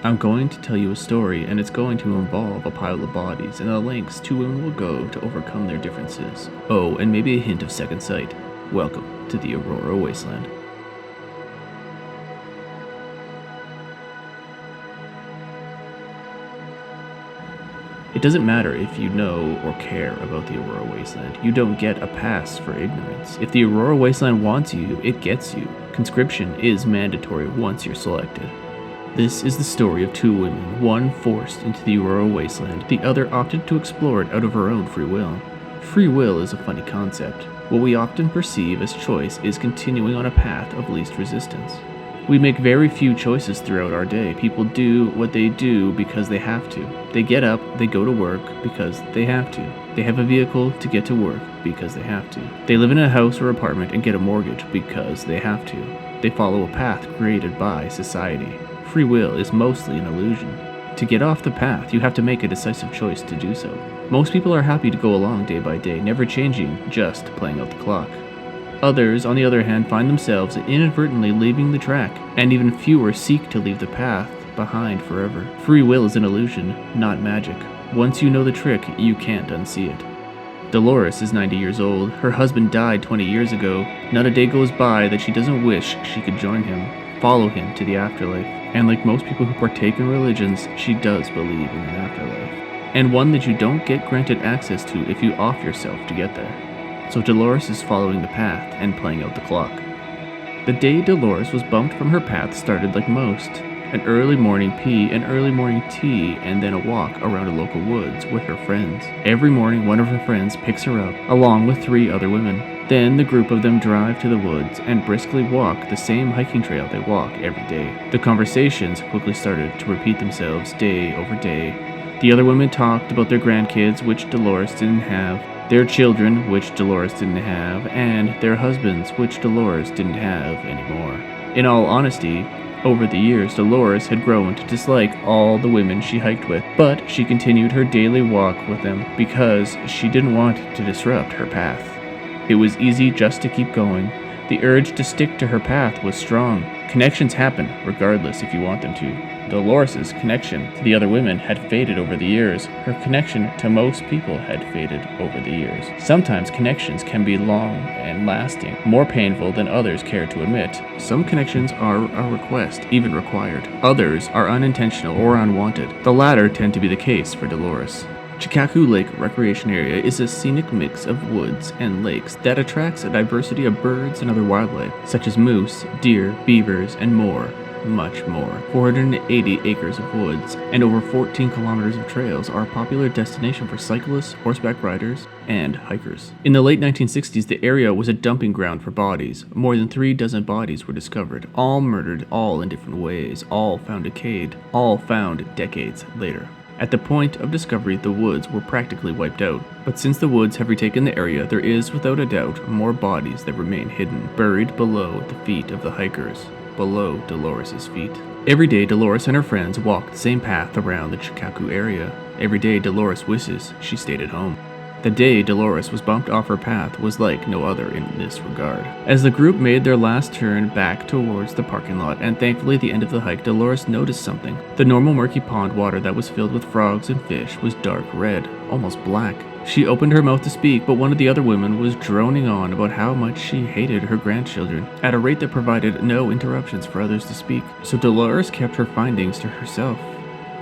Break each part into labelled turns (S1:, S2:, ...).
S1: I'm going to tell you a story, and it's going to involve a pile of bodies and the lengths two women will go to overcome their differences. Oh, and maybe a hint of second sight. Welcome to the Aurora Wasteland. It doesn't matter if you know or care about the Aurora Wasteland. You don't get a pass for ignorance. If the Aurora Wasteland wants you, it gets you. Conscription is mandatory once you're selected. This is the story of two women, one forced into the Aurora Wasteland, the other opted to explore it out of her own free will. Free will is a funny concept. What we often perceive as choice is continuing on a path of least resistance. We make very few choices throughout our day. People do what they do because they have to. They get up, they go to work because they have to. They have a vehicle to get to work because they have to. They live in a house or apartment and get a mortgage because they have to. They follow a path created by society. Free will is mostly an illusion. To get off the path, you have to make a decisive choice to do so. Most people are happy to go along day by day, never changing, just playing out the clock. Others, on the other hand, find themselves inadvertently leaving the track, and even fewer seek to leave the path behind forever. Free will is an illusion, not magic. Once you know the trick, you can't unsee it. Dolores is 90 years old. Her husband died 20 years ago. Not a day goes by that she doesn't wish she could join him, follow him to the afterlife. And like most people who partake in religions, she does believe in an afterlife. And one that you don't get granted access to if you off yourself to get there. So Dolores is following the path and playing out the clock. The day Dolores was bumped from her path started like most. An early morning pee, an early morning tea, and then a walk around a local woods with her friends. Every morning one of her friends picks her up, along with 3 other women. Then the group of them drive to the woods and briskly walk the same hiking trail they walk every day. The conversations quickly started to repeat themselves day over day. The other women talked about their grandkids, which Dolores didn't have, their children, which Dolores didn't have, and their husbands, which Dolores didn't have anymore. In all honesty, over the years, Dolores had grown to dislike all the women she hiked with, but she continued her daily walk with them because she didn't want to disrupt her path. It was easy just to keep going. The urge to stick to her path was strong. Connections happen, regardless if you want them to. Dolores' connection to the other women had faded over the years. Her connection to most people had faded over the years. Sometimes connections can be long and lasting, more painful than others care to admit. Some connections are a request, even required. Others are unintentional or unwanted. The latter tend to be the case for Dolores. Chikaku Lake Recreation Area is a scenic mix of woods and lakes that attracts a diversity of birds and other wildlife, such as moose, deer, beavers, and more. Much more. 480 acres of woods and over 14 kilometers of trails are a popular destination for cyclists, horseback riders, and hikers. In the late 1960s, the area was a dumping ground for bodies. More than 3 dozen bodies were discovered, all murdered, all in different ways, all found decayed, all found decades later. At the point of discovery, the woods were practically wiped out. But since the woods have retaken the area, there is, without a doubt, more bodies that remain hidden, buried below the feet of the hikers, below Dolores' feet. Every day, Dolores and her friends walk the same path around the Chikaku area. Every day, Dolores wishes she stayed at home. The day Dolores was bumped off her path was like no other in this regard. As the group made their last turn back towards the parking lot, and thankfully the end of the hike, Dolores noticed something. The normal murky pond water that was filled with frogs and fish was dark red, almost black. She opened her mouth to speak, but one of the other women was droning on about how much she hated her grandchildren, at a rate that provided no interruptions for others to speak. So Dolores kept her findings to herself.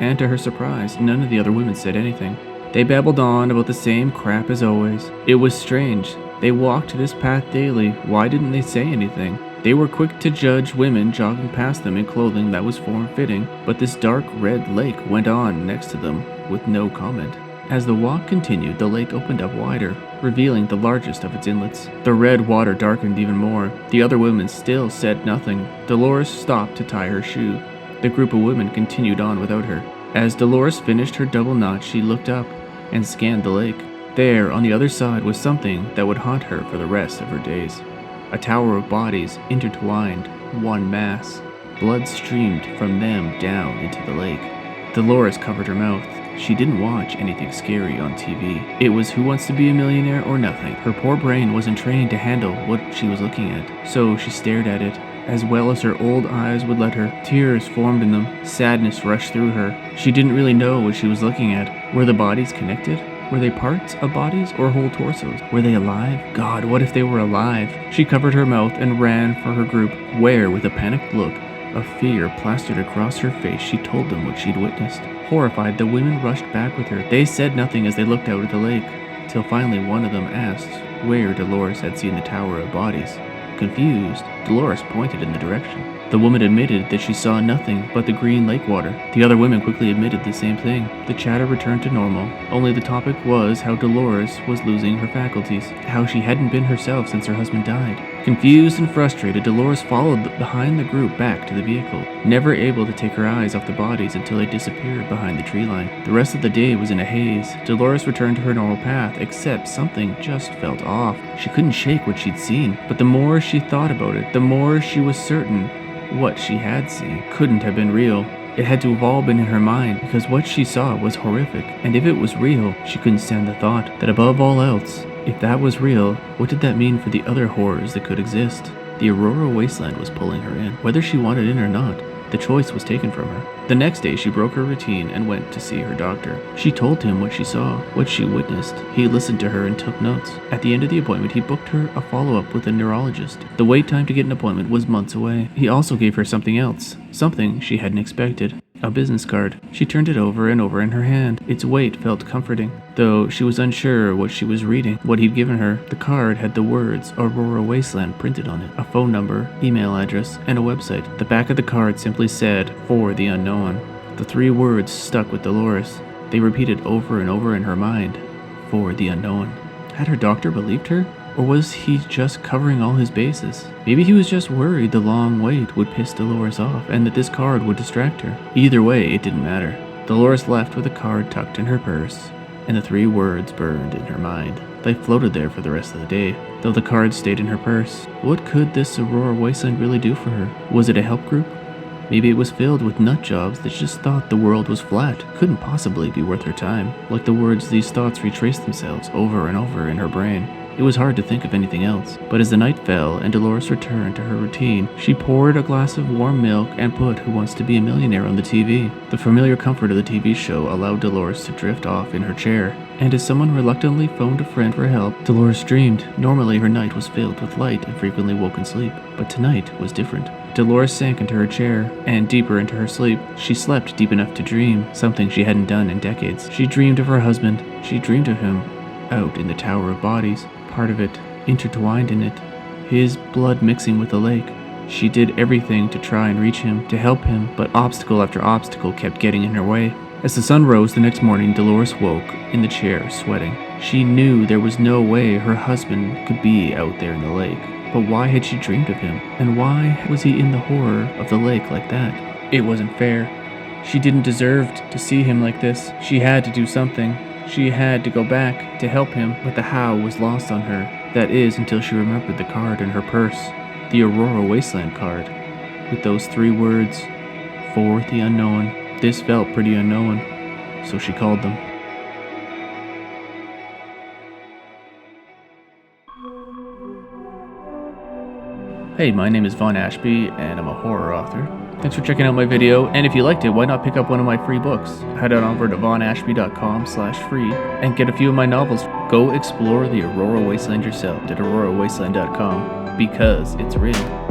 S1: And to her surprise, none of the other women said anything. They babbled on about the same crap as always. It was strange. They walked this path daily. Why didn't they say anything? They were quick to judge women jogging past them in clothing that was form-fitting, but this dark red lake went on next to them with no comment. As the walk continued, the lake opened up wider, revealing the largest of its inlets. The red water darkened even more. The other women still said nothing. Dolores stopped to tie her shoe. The group of women continued on without her. As Dolores finished her double knot, she looked up and scanned the lake. There, on the other side, was something that would haunt her for the rest of her days. A tower of bodies, intertwined, one mass. Blood streamed from them down into the lake. Dolores covered her mouth. She didn't watch anything scary on TV. It was Who Wants to Be a Millionaire or nothing. Her poor brain wasn't trained to handle what she was looking at, so she stared at it as well as her old eyes would let her. Tears formed in them. Sadness rushed through her. She didn't really know what she was looking at. Were the bodies connected? Were they parts of bodies or whole torsos? Were they alive? God, what if they were alive? She covered her mouth and ran for her group, where, with a panicked look of fear plastered across her face, she told them what she'd witnessed. Horrified, the women rushed back with her. They said nothing as they looked out at the lake, till finally one of them asked where Dolores had seen the Tower of Bodies. Confused, Dolores pointed in the direction. The woman admitted that she saw nothing but the green lake water. The other women quickly admitted the same thing. The chatter returned to normal, only the topic was how Dolores was losing her faculties, how she hadn't been herself since her husband died. Confused and frustrated, Dolores followed behind the group back to the vehicle, never able to take her eyes off the bodies until they disappeared behind the tree line. The rest of the day was in a haze. Dolores returned to her normal path, except something just felt off. She couldn't shake what she'd seen, but the more she thought about it, the more she was certain what she had seen couldn't have been real. It had to have all been in her mind, because what she saw was horrific, and if it was real, she couldn't stand the thought that above all else, if that was real, what did that mean for the other horrors that could exist? The Aurora Wasteland was pulling her in. Whether she wanted in or not, the choice was taken from her. The next day, she broke her routine and went to see her doctor. She told him what she saw, what she witnessed. He listened to her and took notes. At the end of the appointment, he booked her a follow-up with a neurologist. The wait time to get an appointment was months away. He also gave her something else, something she hadn't expected. A business card. She turned it over and over in her hand. Its weight felt comforting, though she was unsure what she was reading, what he'd given her. The card had the words Aurora Wasteland printed on it, a phone number, email address, and a website. The back of the card simply said, "For the unknown." The 3 words stuck with Dolores. They repeated over and over in her mind, "For the unknown." Had her doctor believed her? Or was he just covering all his bases? Maybe he was just worried the long wait would piss Dolores off and that this card would distract her. Either way, it didn't matter. Dolores left with a card tucked in her purse, and the 3 words burned in her mind. They floated there for the rest of the day, though the card stayed in her purse. What could this Aurora Wasteland really do for her? Was it a help group? Maybe it was filled with nut jobs that just thought the world was flat, couldn't possibly be worth her time. Like the words, these thoughts retraced themselves over and over in her brain. It was hard to think of anything else, but as the night fell and Dolores returned to her routine, she poured a glass of warm milk and put Who Wants to Be a Millionaire on the TV. The familiar comfort of the TV show allowed Dolores to drift off in her chair, and as someone reluctantly phoned a friend for help, Dolores dreamed. Normally her night was filled with light and frequently woke in sleep, but tonight was different. Dolores sank into her chair, and deeper into her sleep. She slept deep enough to dream, something she hadn't done in decades. She dreamed of her husband. She dreamed of him out in the Tower of Bodies. Part of it, intertwined in it, his blood mixing with the lake. She did everything to try and reach him, to help him, but obstacle after obstacle kept getting in her way. As the sun rose the next morning, Dolores woke in the chair, sweating. She knew there was no way her husband could be out there in the lake. But why had she dreamed of him? And why was he in the horror of the lake like that? It wasn't fair. She didn't deserve to see him like this. She had to do something. She had to go back to help him, but the how was lost on her. That is, until she remembered the card in her purse. The Aurora Wasteland card. With those 3 words, "For the unknown." This felt pretty unknown, so she called them. Hey, my name is Vaughn Ashby, and I'm a horror author. Thanks for checking out my video, and if you liked it, why not pick up one of my free books? Head on over to vaughnashby.com/free and get a few of my novels. Go explore the Aurora Wasteland yourself at aurorawasteland.com, because it's real.